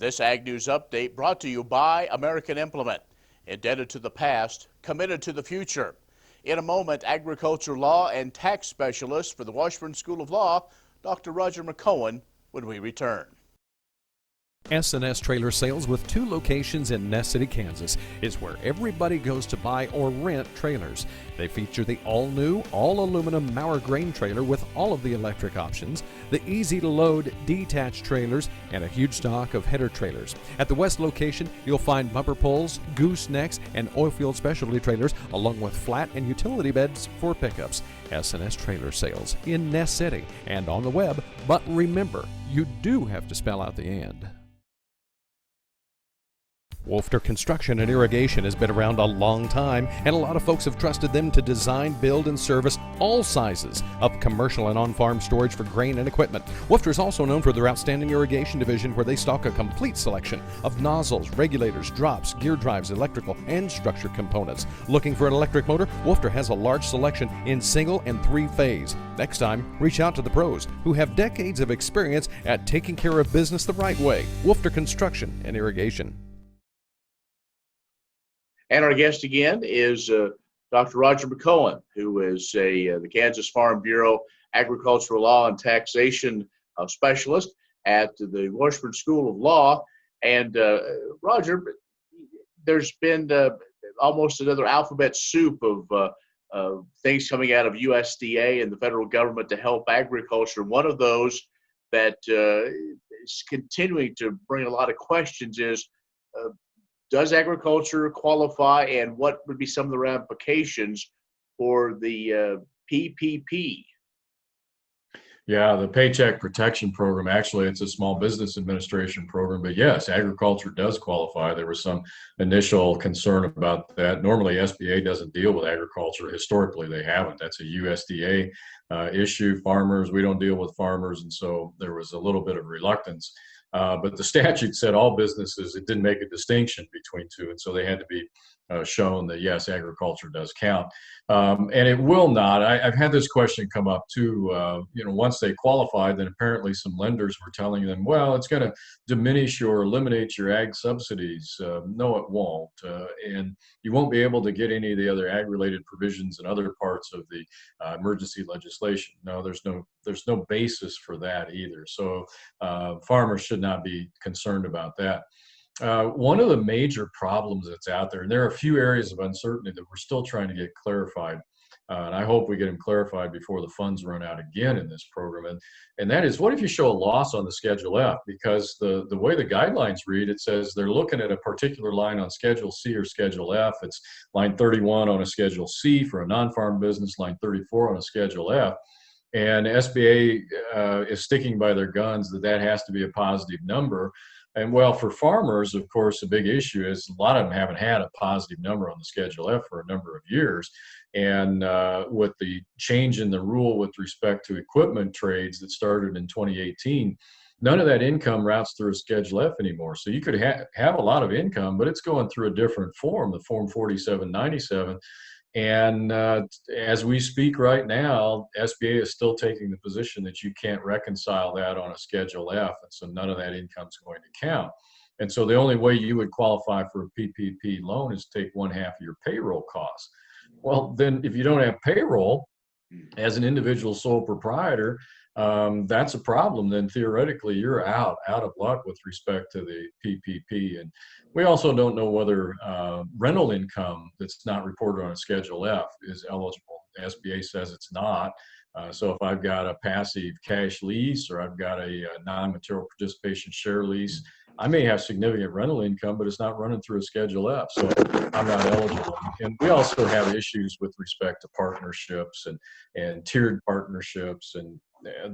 This Ag News Update brought to you by American Implement. Indebted to the past, committed to the future. In a moment, agriculture law and tax specialist for the Washburn School of Law, Dr. Roger McEowen, when we return. S&S Trailer Sales with 2 locations in Ness City, Kansas is where everybody goes to buy or rent trailers. They feature the all-new, all-aluminum Mauer grain trailer with all of the electric options, the easy-to-load detached trailers, and a huge stock of header trailers. At the west location, you'll find bumper poles, goosenecks, and oilfield specialty trailers, along with flat and utility beds for pickups. S&S Trailer Sales in Ness City and on the web, but remember, you do have to spell out the and. Wolfter Construction and Irrigation has been around a long time, and a lot of folks have trusted them to design, build, and service all sizes of commercial and on-farm storage for grain and equipment. Wolfter is also known for their outstanding irrigation division, where they stock a complete selection of nozzles, regulators, drops, gear drives, electrical, and structure components. Looking for an electric motor? Wolfter has a large selection in single and 3-phase. Next time, reach out to the pros who have decades of experience at taking care of business the right way. Wolfter Construction and Irrigation. And our guest again is Dr. Roger McEowen, who is the Kansas Farm Bureau Agricultural Law and Taxation Specialist at the Washburn School of Law. And Roger, there's been almost another alphabet soup of things coming out of USDA and the federal government to help agriculture. One of those that is continuing to bring a lot of questions is, does agriculture qualify, and what would be some of the ramifications for the PPP? Yeah, the Paycheck Protection Program, actually, it's a Small Business Administration program, but yes, agriculture does qualify. There was some initial concern about that. Normally, SBA doesn't deal with agriculture. Historically, they haven't. That's a USDA issue. Farmers, we don't deal with farmers, and so there was a little bit of reluctance. But the statute said all businesses, it didn't make a distinction between two, and so they had to be shown that, yes, agriculture does count. And it will not. I've had this question come up too. Once they qualified, then apparently some lenders were telling them, well, it's going to diminish or eliminate your ag subsidies. No, it won't. And you won't be able to get any of the other ag-related provisions in other parts of the emergency legislation. No, there's no basis for that either. So farmers should not be concerned about that. One of the major problems that's out there, and there are a few areas of uncertainty that we're still trying to get clarified, and I hope we get them clarified before the funds run out again in this program, and that is, what if you show a loss on the Schedule F? Because the way the guidelines read, it says they're looking at a particular line on Schedule C or Schedule F. It's line 31 on a Schedule C for a non-farm business, line 34 on a Schedule F. And SBA is sticking by their guns that has to be a positive number. And well, for farmers, of course, a big issue is a lot of them haven't had a positive number on the Schedule F for a number of years. And with the change in the rule with respect to equipment trades that started in 2018, none of that income routes through a Schedule F anymore. So you could have a lot of income, but it's going through a different form, the Form 4797. And as we speak right now, SBA is still taking the position that you can't reconcile that on a Schedule F, and so none of that income is going to count. And so the only way you would qualify for a PPP loan is take 1/2 of your payroll costs. Well, then if you don't have payroll as an individual sole proprietor, that's a problem. Then theoretically you're out of luck with respect to the PPP. And we also don't know whether rental income that's not reported on a Schedule F is eligible. The SBA says it's not. So if I've got a passive cash lease, or I've got a non-material participation share lease, I may have significant rental income, but it's not running through a Schedule F, so I'm not eligible. And we also have issues with respect to partnerships and tiered partnerships, and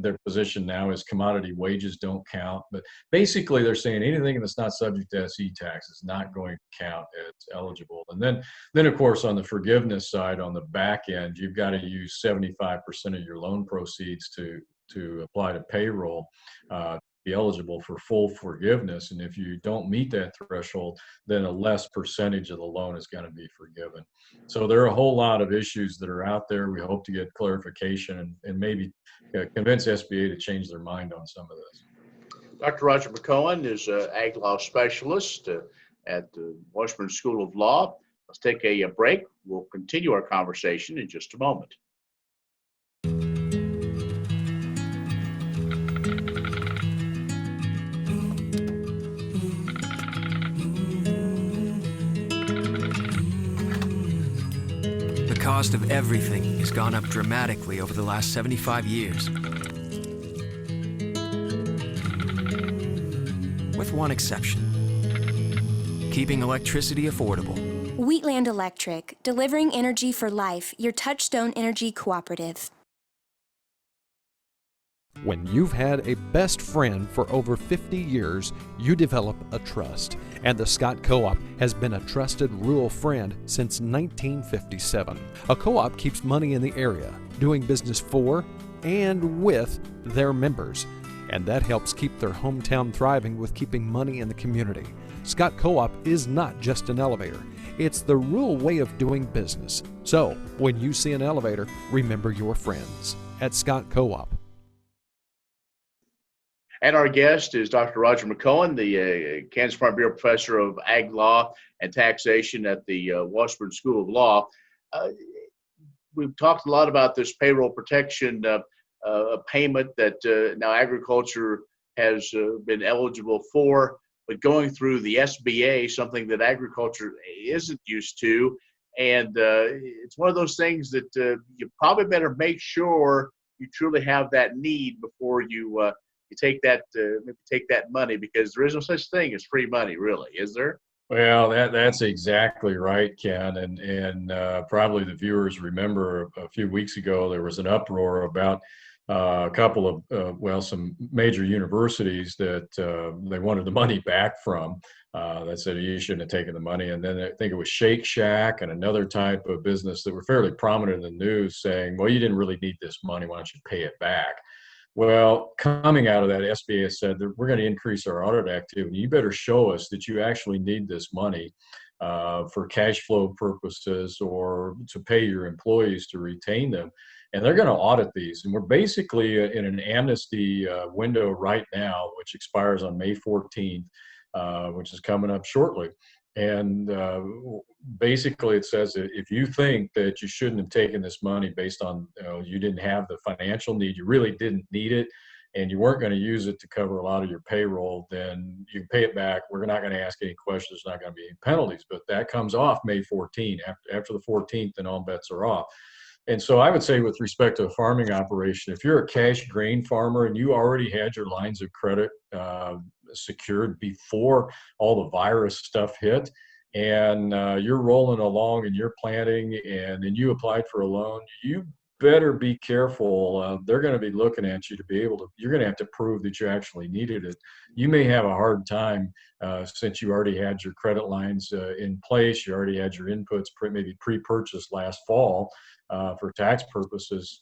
their position now is commodity wages don't count. But basically they're saying anything that's not subject to SE tax is not going to count as eligible. And then of course on the forgiveness side, on the back end, you've got to use 75% of your loan proceeds to apply to payroll, be eligible for full forgiveness. And if you don't meet that threshold, then a less percentage of the loan is going to be forgiven. So there are a whole lot of issues that are out there. We hope to get clarification and maybe convince SBA to change their mind on some of this. Dr. Roger McEowen is an ag law specialist at the Washburn School of Law. Let's take a break. We'll continue our conversation in just a moment. The cost of everything has gone up dramatically over the last 75 years. With one exception: keeping electricity affordable. Wheatland Electric, delivering energy for life, your Touchstone Energy Cooperative. When you've had a best friend for over 50 years, you develop a trust. And the Scott Co-op has been a trusted rural friend since 1957. A co-op keeps money in the area, doing business for and with their members. And that helps keep their hometown thriving with keeping money in the community. Scott Co-op is not just an elevator. It's the rural way of doing business. So, when you see an elevator, remember your friends at Scott Co-op. And our guest is Dr. Roger McEowen, the Kansas Farm Bureau Professor of Ag Law and Taxation at the Washburn School of Law. We've talked a lot about this payroll protection payment that now agriculture has been eligible for, but going through the SBA, something that agriculture isn't used to. And it's one of those things that you probably better make sure you truly have that need before you take that money, because there is no such thing as free money, really, is there? Well, that's exactly right, Ken, and probably the viewers remember a few weeks ago there was an uproar about a couple of some major universities that they wanted the money back from. That said you shouldn't have taken the money, and then I think it was Shake Shack and another type of business that were fairly prominent in the news saying, "Well, you didn't really need this money. Why don't you pay it back?" Well, coming out of that, SBA has said that we're going to increase our audit activity. You better show us that you actually need this money for cash flow purposes or to pay your employees to retain them. And they're going to audit these. And we're basically in an amnesty window right now, which expires on May 14th, which is coming up shortly. And basically it says that if you think that you shouldn't have taken this money based on you didn't have the financial need, you really didn't need it, and you weren't going to use it to cover a lot of your payroll, then you can pay it back. We're not going to ask any questions. There's not going to be any penalties. But that comes off May 14th. After the 14th, then all bets are off. And so I would say with respect to a farming operation, if you're a cash grain farmer and you already had your lines of credit secured before all the virus stuff hit, and you're rolling along and you're planting and then you applied for a loan, you better be careful. They're going to be looking at you to be able to, you're going to have to prove that you actually needed it. You may have a hard time since you already had your credit lines in place, you already had your inputs maybe pre-purchased last fall for tax purposes.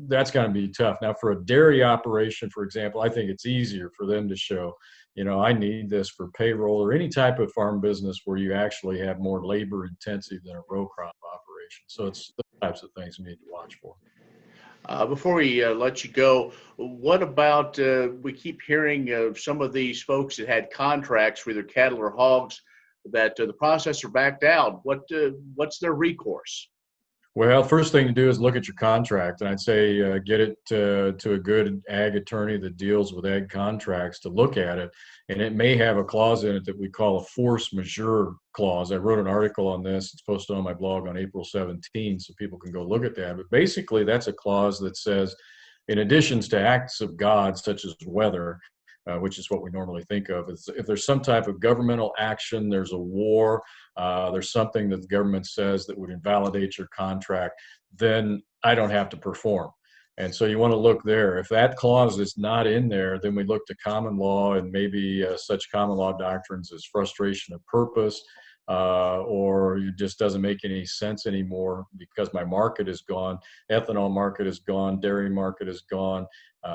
That's going to be tough. Now for a dairy operation, for example, I think it's easier for them to show, I need this for payroll, or any type of farm business where you actually have more labor intensive than a row crop operation. So it's the types of things we need to watch for. Before we let you go, what about, we keep hearing of some of these folks that had contracts for either cattle or hogs that the processor backed out. What's their recourse? Well, first thing to do is look at your contract, and I'd say get it to a good ag attorney that deals with ag contracts to look at it, and it may have a clause in it that we call a force majeure clause. I wrote an article on this. It's posted on my blog on April 17th, so people can go look at that. But basically, that's a clause that says, in addition to acts of God, such as weather, which is what we normally think of, is if there's some type of governmental action, there's a war, there's something that the government says that would invalidate your contract, then I don't have to perform. And so you want to look there. If that clause is not in there, then we look to common law, and maybe such common law doctrines as frustration of purpose, or it just doesn't make any sense anymore because my market is gone. Ethanol market is gone. Dairy market is gone.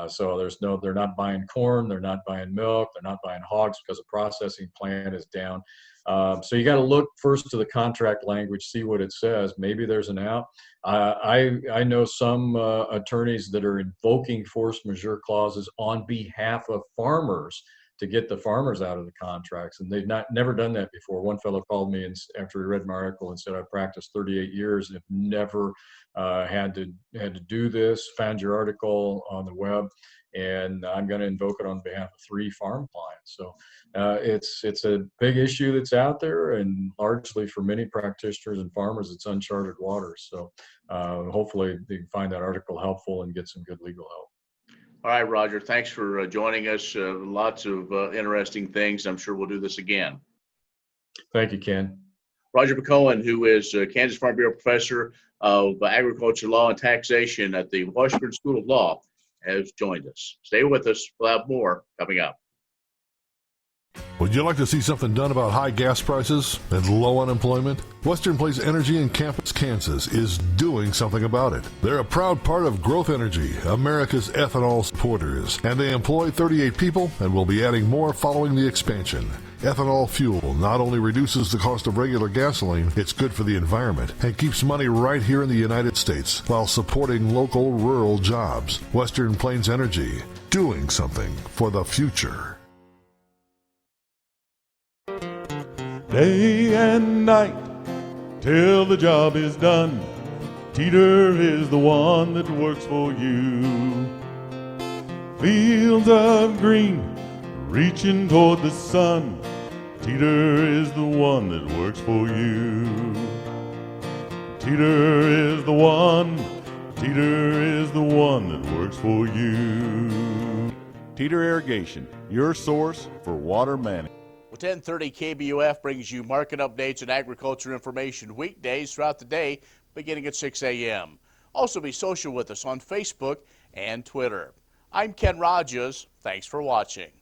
So they're not buying corn. They're not buying milk. They're not buying hogs because the processing plant is down. So you got to look first to the contract language, see what it says. Maybe there's an out. I know some attorneys that are invoking force majeure clauses on behalf of farmers to get the farmers out of the contracts, and they've never done that before. One fellow called me and after he read my article and said, "I practiced 38 years and have never had to do this. Found your article on the web, and I'm going to invoke it on behalf of 3 farm clients." So it's a big issue that's out there, and largely for many practitioners and farmers, it's uncharted waters. So hopefully they can find that article helpful and get some good legal help. All right, Roger, thanks for joining us. Lots of interesting things. I'm sure we'll do this again. Thank you, Ken. Roger McEowen, who is Kansas Farm Bureau Professor of Agriculture Law and Taxation at the Washburn School of Law, has joined us. Stay with us. We'll have more coming up. Would you like to see something done about high gas prices and low unemployment? Western Plains Energy in Campus, Kansas is doing something about it. They're a proud part of Growth Energy, America's ethanol supporters, and they employ 38 people and will be adding more following the expansion. Ethanol fuel not only reduces the cost of regular gasoline, it's good for the environment and keeps money right here in the United States while supporting local rural jobs. Western Plains Energy, doing something for the future. Day and night till the job is done, Teeter is the one that works for you. Fields of green reaching toward the sun, Teeter is the one that works for you. Teeter is the one, Teeter is the one that works for you. Teeter Irrigation, your source for water management. Well, 1030 KBUF brings you market updates and agriculture information weekdays throughout the day, beginning at 6 a.m. Also be social with us on Facebook and Twitter. I'm Ken Rogers. Thanks for watching.